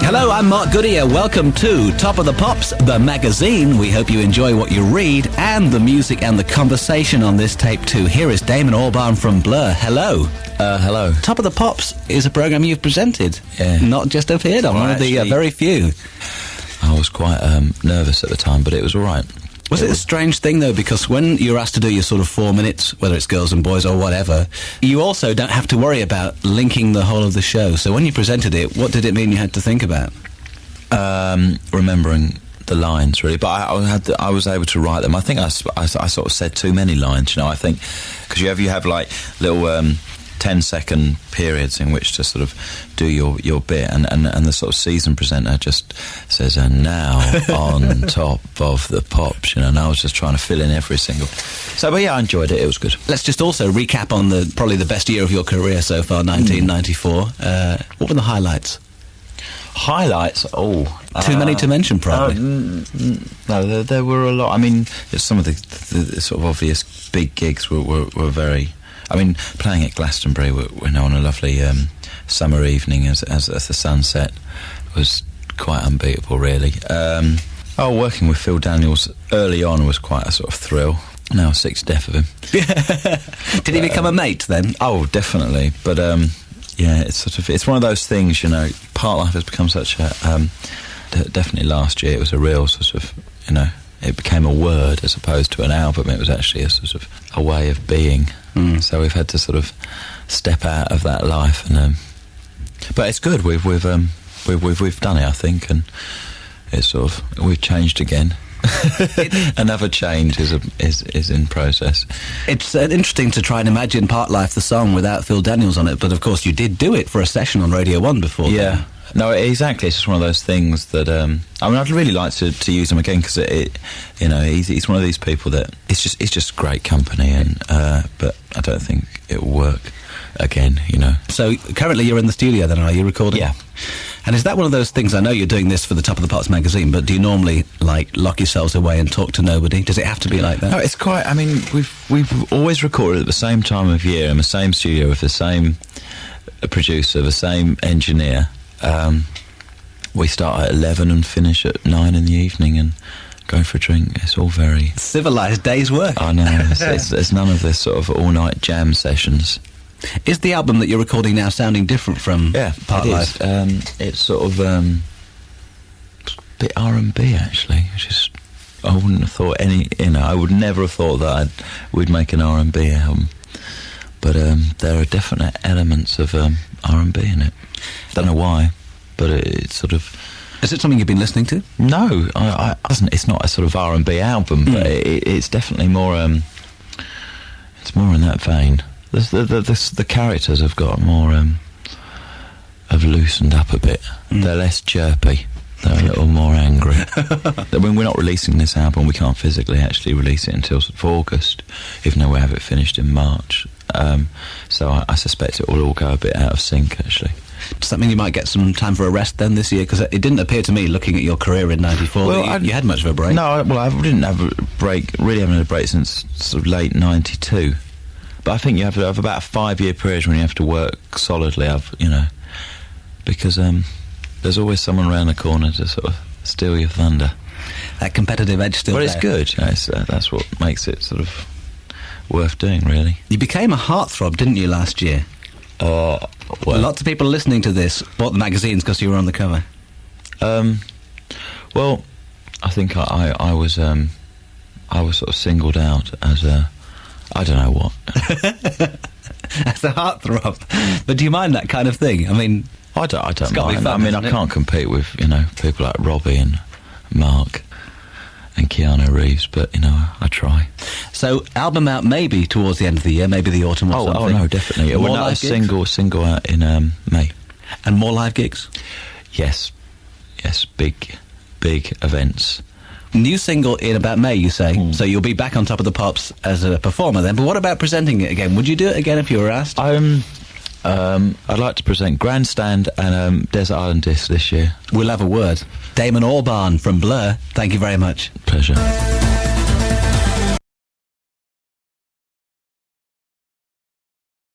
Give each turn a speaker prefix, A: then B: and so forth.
A: Hello, I'm Mark Goodier. Welcome to Top of the Pops, the magazine. We hope you enjoy what you read and the music and the conversation on this tape too. Here is Damon Albarn from Blur. Hello.
B: Hello.
A: Top of the Pops is a programme you've presented, not just appeared on, one of the very few.
B: I was quite nervous at the time, but it was all right.
A: Was it a strange thing, though, because when you're asked to do your sort of 4 minutes, whether it's girls and boys or whatever, you also don't have to worry about linking the whole of the show. So when you presented it, what did it mean you had to think about?
B: Remembering the lines, really. But I was able to write them. I think I sort of said too many lines, you know, I think, because you have like little 10-second periods in which to sort of do your bit, and the sort of season presenter just says, and now on Top of the Pops, you know, and I was just trying to fill in every single. So, but yeah, I enjoyed it. It was good.
A: Let's just also recap on probably the best year of your career so far, 1994. What were the highlights?
B: Highlights?
A: Too many to mention, probably.
B: No, there were a lot. I mean, some of the sort of obvious big gigs were very. I mean, playing at Glastonbury, on a lovely summer evening as the sun set was quite unbeatable, really. Working with Phil Daniels early on was quite a sort of thrill. Now sick to death of him.
A: Did he become a mate then?
B: Oh, definitely. But yeah, it's one of those things, you know. Part Life has become such a definitely last year it was a real sort of, you know, it became a word as opposed to an album. It was actually a sort of a way of being. So we've had to sort of step out of that life, and but it's good. We've done it, I think, and it's sort of we've changed again. Another change is in process.
A: It's interesting to try and imagine Part Life, the song, without Phil Daniels on it. But of course, you did do it for a session on Radio 1 before.
B: Yeah.
A: Then.
B: No, exactly. It's just one of those things that I mean, I'd really like to use him again because you know, he's one of these people that it's just great company, and but I don't think it will work again. You know.
A: So currently, you're in the studio. Then, are you recording?
B: Yeah.
A: And is that one of those things? I know you're doing this for the Top of the Pops magazine, but do you normally like lock yourselves away and talk to nobody? Does it have to be like that?
B: No, it's quite. I mean, we've always recorded at the same time of year in the same studio with the same producer, the same engineer. We start at 11 and finish at 9 in the evening and go for a drink. It's all very
A: civilised day's work.
B: I know. It's none of this sort of all-night jam sessions.
A: Is the album that you're recording now sounding different from Part Life?
B: It's sort of a bit R&B, actually. I wouldn't have thought I would never have thought that we'd make an R&B album. But there are definite elements of R&B in it. Don't know why, but it's sort of.
A: Is it something you've been listening to?
B: No, it's not a sort of R&B album, but it's definitely more. It's more in that vein. The characters have got more. Have loosened up a bit. They're less chirpy. They're a little more angry. When we're not releasing this album, we can't physically actually release it until sort of August, even though we have it finished in March. So I suspect it will all go a bit out of sync, actually.
A: Does that mean you might get some time for a rest then this year? Because it didn't appear to me, looking at your career in '94, that you had much of a break.
B: No, well, I didn't have a break, really haven't had a break since sort of late '92. But I think you have to have about a 5-year period when you have to work solidly, you know, because there's always someone around the corner to sort of steal your thunder.
A: That competitive edge still there.
B: But it's good, you know, that's what makes it sort of worth doing, really.
A: You became a heartthrob, didn't you, last year?
B: Well,
A: lots of people listening to this bought the magazines because you were on the cover.
B: Well, I think I was sort of singled out as I don't know what.
A: As a heartthrob. But do you mind that kind of thing? I mean,
B: I don't mind.
A: Fun,
B: I mean, I can't compete with, you know, people like Robbie and Mark and Keanu Reeves, but, you know, I try.
A: So, album out maybe towards the end of the year, maybe the autumn or something?
B: Oh, no, definitely.
A: More
B: live gigs? Single out in May.
A: And more live gigs?
B: Yes, big events.
A: New single in about May, you say? So you'll be back on Top of the Pops as a performer then, but what about presenting it again? Would you do it again if you were asked?
B: I'd like to present Grandstand and Desert Island Disc this year.
A: We'll have a word. Damon Albarn from Blur, thank you very much.
B: Pleasure.